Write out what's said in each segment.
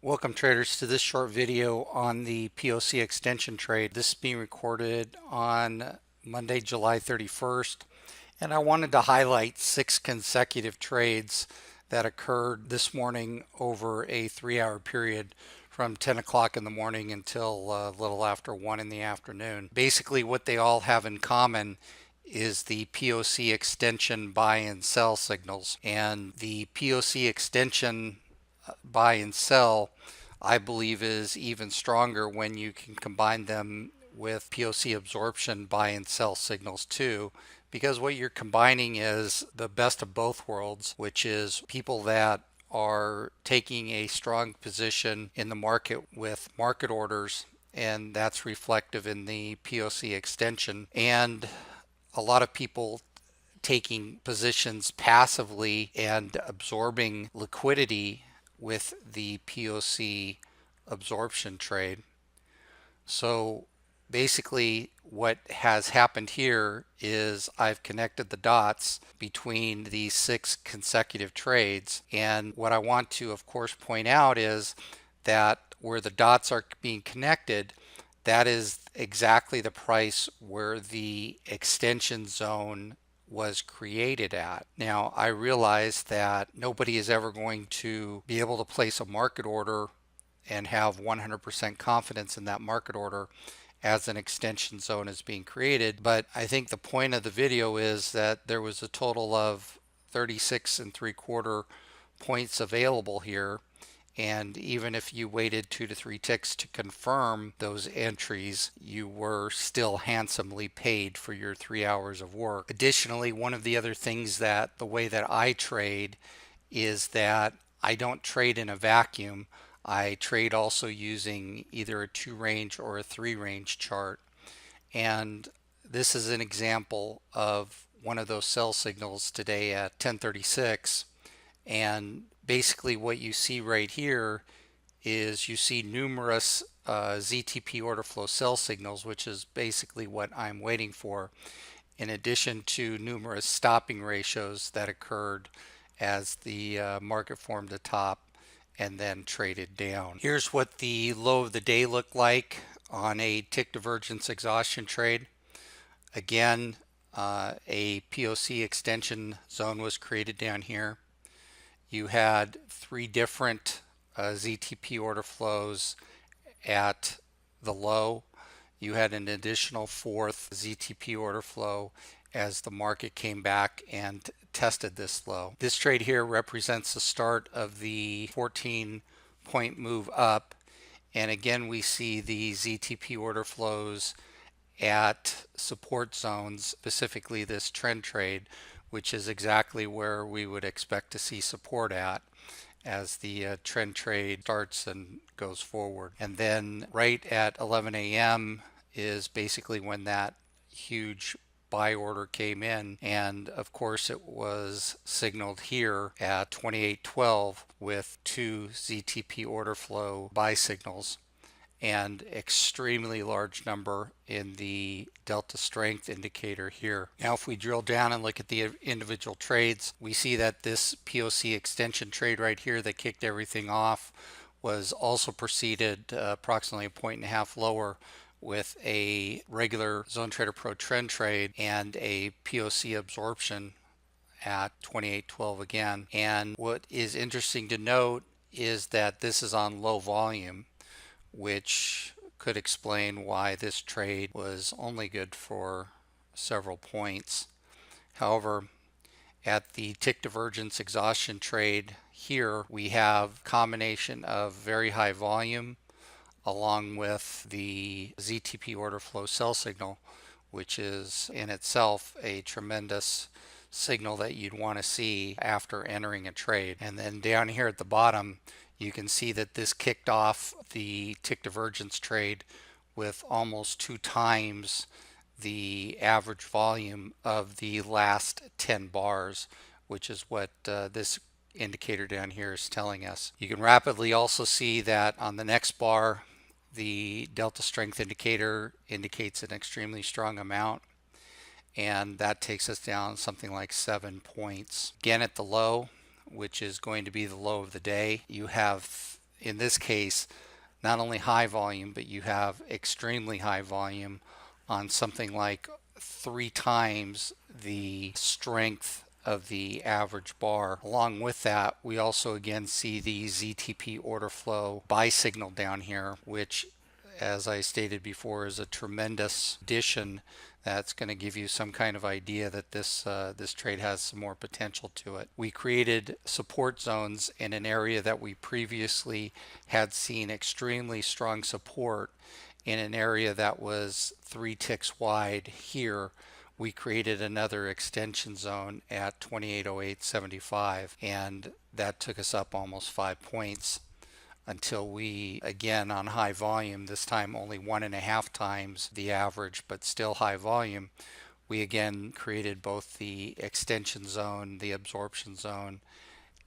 Welcome traders to this short video on the POC extension trade. This is being recorded on Monday, July 31st, and I wanted to highlight 6 consecutive trades that occurred this morning over a 3-hour period from 10 o'clock in the morning until a little after 1 in the afternoon. Basically what they all have in common is the POC extension buy and sell signals, and the POC extension buy and sell, I believe, is even stronger when you can combine them with POC absorption buy and sell signals too, because what you're combining is the best of both worlds, which is people that are taking a strong position in the market with market orders, and that's reflective in the POC extension, and a lot of people taking positions passively and absorbing liquidity with the POC absorption trade. So basically what has happened here is I've connected the dots between these 6 consecutive trades, and what I want to of course point out is that where the dots are being connected, that is exactly the price where the extension zone was created at. Now, I realize that nobody is ever going to be able to place a market order and have 100% confidence in that market order as an extension zone is being created, but I think the point of the video is that there was a total of 36.75 points available here, and even if you waited 2 to 3 ticks to confirm those entries, you were still handsomely paid for your 3 hours of work. Additionally, one of the other things that the way that I trade is that I don't trade in a vacuum. I trade also using either a 2 range or a 3 range chart. And this is an example of one of those sell signals today at 10:36, and basically what you see right here is you see numerous ZTP order flow sell signals, which is basically what I'm waiting for, in addition to numerous stopping ratios that occurred as the market formed a top and then traded down. Here's what the low of the day looked like on a tick divergence exhaustion trade. Again, a POC extension zone was created down here. You had 3 different ZTP order flows at the low. You had an additional 4th ZTP order flow as the market came back and tested this low. This trade here represents the start of the 14-point move up, and again we see the ZTP order flows at support zones, specifically this trend trade, which is exactly where we would expect to see support at as the trend trade starts and goes forward. And then right at 11 a.m. is basically when that huge buy order came in, and of course it was signaled here at 28:12 with 2 ZTP order flow buy signals and extremely large number in the delta strength indicator here. Now if we drill down and look at the individual trades, we see that this POC extension trade right here that kicked everything off was also preceded approximately a point and a half lower with a regular ZoneTraderPro trend trade and a POC absorption at 28:12 again. And what is interesting to note is that this is on low volume, which could explain why this trade was only good for several points. However, at the tick divergence exhaustion trade here, we have a combination of very high volume along with the ZTP order flow sell signal, which is in itself a tremendous signal that you'd want to see after entering a trade. And then down here at the bottom, you can see that this kicked off the tick divergence trade with almost 2 times the average volume of the last 10 bars, which is what this indicator down here is telling us. You can rapidly also see that on the next bar, the delta strength indicator indicates an extremely strong amount, and that takes us down something like 7 points. Again, at the low, which is going to be the low of the day, you have in this case, not only high volume, but you have extremely high volume on something like 3 times the strength of the average bar. Along with that, we also again see the ZTP order flow buy signal down here, which, as I stated before, is a tremendous addition that's going to give you some kind of idea that this trade has some more potential to it. We created support zones in an area that we previously had seen extremely strong support in an area that was 3 ticks wide. Here we created another extension zone at 2808.75, and that took us up almost 5 points until we, again on high volume, this time only 1.5 times the average, but still high volume, we again created both the extension zone, the absorption zone,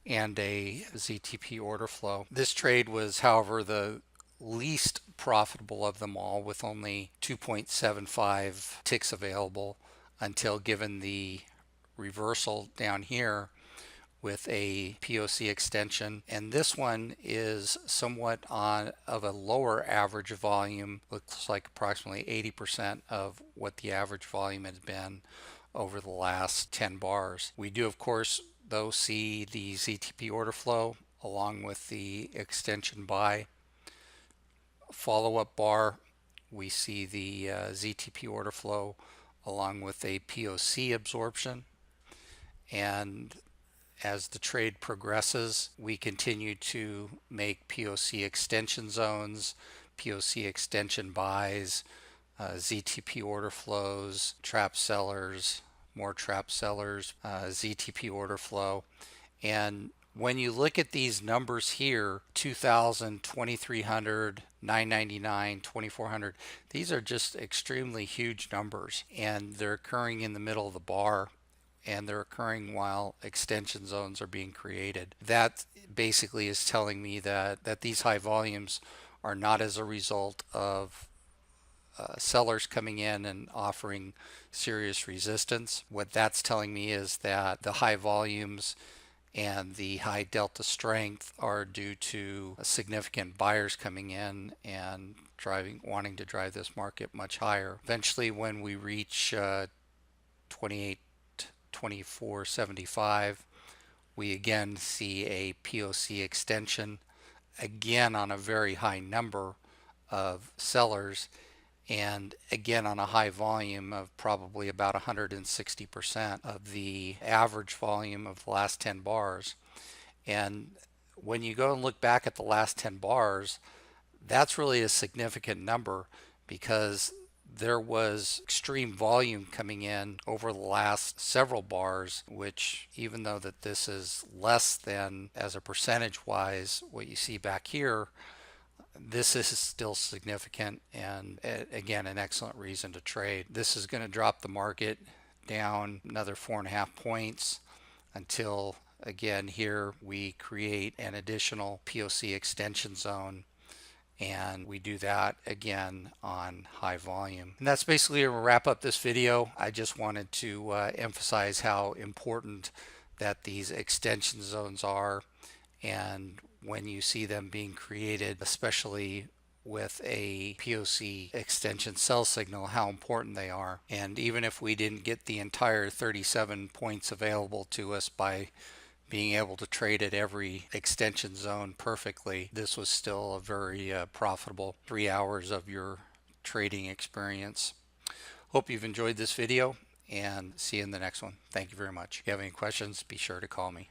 and a ZTP order flow. This trade was, however, the least profitable of them all, with only 2.75 ticks available, until given the reversal down here with a POC extension. And this one is somewhat on of a lower average volume, looks like approximately 80% of what the average volume has been over the last 10 bars. We do, of course, though, see the ZTP order flow along with the extension buy. Follow-up bar, we see the ZTP order flow along with a POC absorption. And as the trade progresses, we continue to make POC extension zones, POC extension buys, ZTP order flows, trap sellers, more trap sellers, ZTP order flow. And when you look at these numbers here, 2,000, 2,300, 999, 2,400, these are just extremely huge numbers, and they're occurring in the middle of the bar, and they're occurring while extension zones are being created. That basically is telling me that these high volumes are not as a result of sellers coming in and offering serious resistance. What that's telling me is that the high volumes and the high delta strength are due to significant buyers coming in and wanting to drive this market much higher. Eventually, when we reach 24.75, we again see a POC extension, again on a very high number of sellers, and again on a high volume of probably about 160% of the average volume of the last 10 bars. And when you go and look back at the last 10 bars, that's really a significant number, because there was extreme volume coming in over the last several bars, which, even though that this is less than as a percentage wise what you see back here, this is still significant, and again, an excellent reason to trade. This is going to drop the market down another 4.5 points until, again, here we create an additional POC extension zone, and we do that again on high volume. And that's basically a wrap up this video. I just wanted to emphasize how important that these extension zones are, and when you see them being created, especially with a POC extension sell signal, how important they are. And even if we didn't get the entire 37 points available to us by being able to trade at every extension zone perfectly, this was still a very profitable 3 hours of your trading experience. Hope you've enjoyed this video, and see you in the next one. Thank you very much. If you have any questions, be sure to call me.